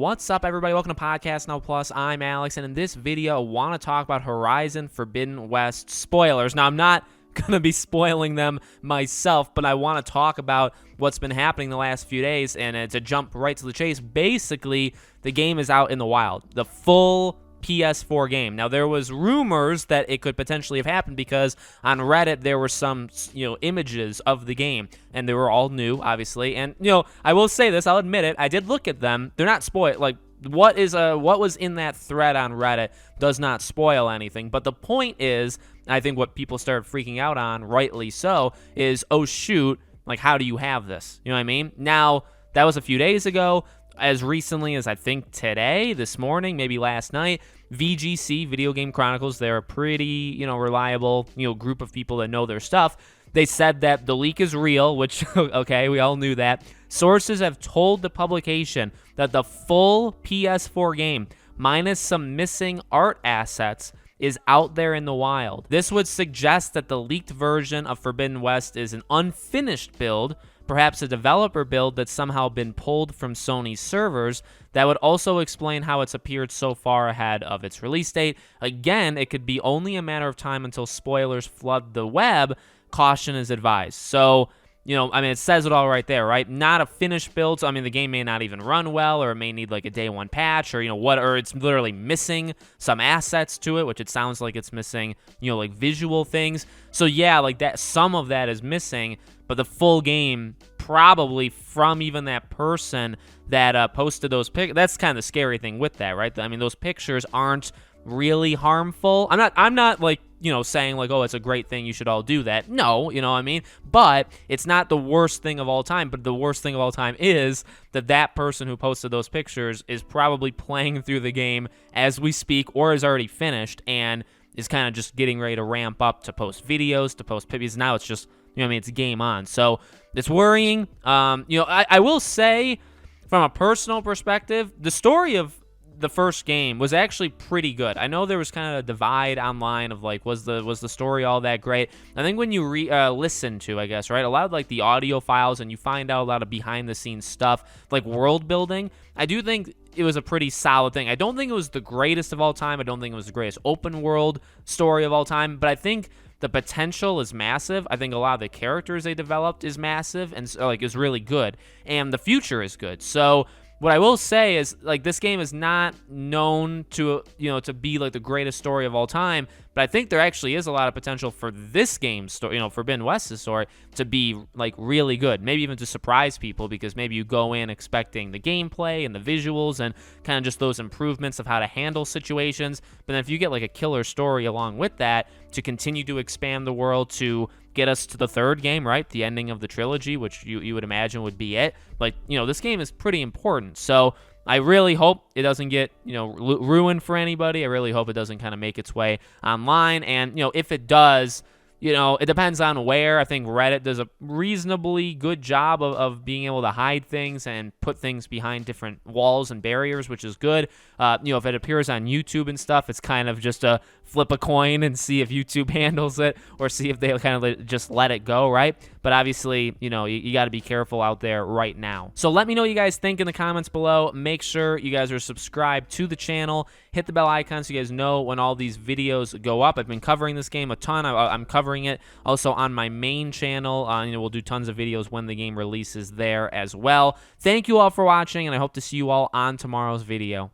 What's up, everybody? Welcome to Podcast Now Plus. I'm Alex, and in this video, I want to talk about Horizon Forbidden West spoilers. Now, I'm not going to be spoiling them myself, but I want to talk about what's been happening the last few days, and to jump right to the chase, basically, the game is out in the wild. The full PS4 game. Now, there was rumors that it could potentially have happened because on Reddit there were some, images of the game, and they were all new, obviously. And I will say this, I'll admit it, I did look at them. They're not spoiled. Like, what was in that thread on Reddit does not spoil anything. But the point is, I think what people started freaking out on, rightly so, is, oh shoot, like, how do you have this? You know what I mean? Now, that was a few days ago. As recently as I think today, this morning, maybe last night, VGC, Video Game Chronicles, they're a pretty, reliable, group of people that know their stuff. They said that the leak is real, which, okay, we all knew that. Sources have told the publication that the full PS4 game, minus some missing art assets, is out there in the wild. This would suggest that the leaked version of Forbidden West is an unfinished build, perhaps a developer build that's somehow been pulled from Sony's servers. That would also explain how it's appeared so far ahead of its release date. Again, it could be only a matter of time until spoilers flood the web. Caution is advised. So, it says it all right there, right? Not a finished build. So, the game may not even run well, or it may need like a day one patch, or or it's literally missing some assets to it, which it sounds like it's missing, like visual things. So yeah, like that, some of that is missing, but the full game, probably from even that person that posted those pics. That's kind of the scary thing with that, right? Those pictures aren't really harmful. I'm not like, saying like, oh, it's a great thing, you should all do that. No, but it's not the worst thing of all time. But the worst thing of all time is that person who posted those pictures is probably playing through the game as we speak, or is already finished and is kind of just getting ready to ramp up to post videos, to post pictures. Now it's just, it's game on. So it's worrying. I will say, from a personal perspective, the story of the first game was actually pretty good. I know there was kind of a divide online of like, was the story all that great? I think when you listen to, I guess, right, a lot of like the audio files, and you find out a lot of behind the scenes stuff, like world building, I do think it was a pretty solid thing. I don't think it was the greatest of all time. I don't think it was the greatest open world story of all time, but I think the potential is massive. I think a lot of the characters they developed is massive, and is really good, and the future is good. So what I will say is, like, this game is not known to, to be like the greatest story of all time, but I think there actually is a lot of potential for this game's story, Forbidden West's story, to be like really good. Maybe even to surprise people, because maybe you go in expecting the gameplay and the visuals and kind of just those improvements of how to handle situations. But then if you get like a killer story along with that to continue to expand the world, to get us to the third game, right? The ending of the trilogy, which you would imagine would be it. Like, this game is pretty important. So I really hope it doesn't get, ruined for anybody. I really hope it doesn't kind of make its way online. And, if it does, it depends on where. I think Reddit does a reasonably good job of being able to hide things and put things behind different walls and barriers, which is good. If it appears on YouTube and stuff, it's kind of just a flip a coin and see if YouTube handles it, or see if they kind of just let it go, right? But obviously, you got to be careful out there right now. So let me know what you guys think in the comments below. Make sure you guys are subscribed to the channel. Hit the bell icon so you guys know when all these videos go up. I've been covering this game a ton. I'm covering it also on my main channel. We'll do tons of videos when the game releases there as well. Thank you all for watching, and I hope to see you all on tomorrow's video.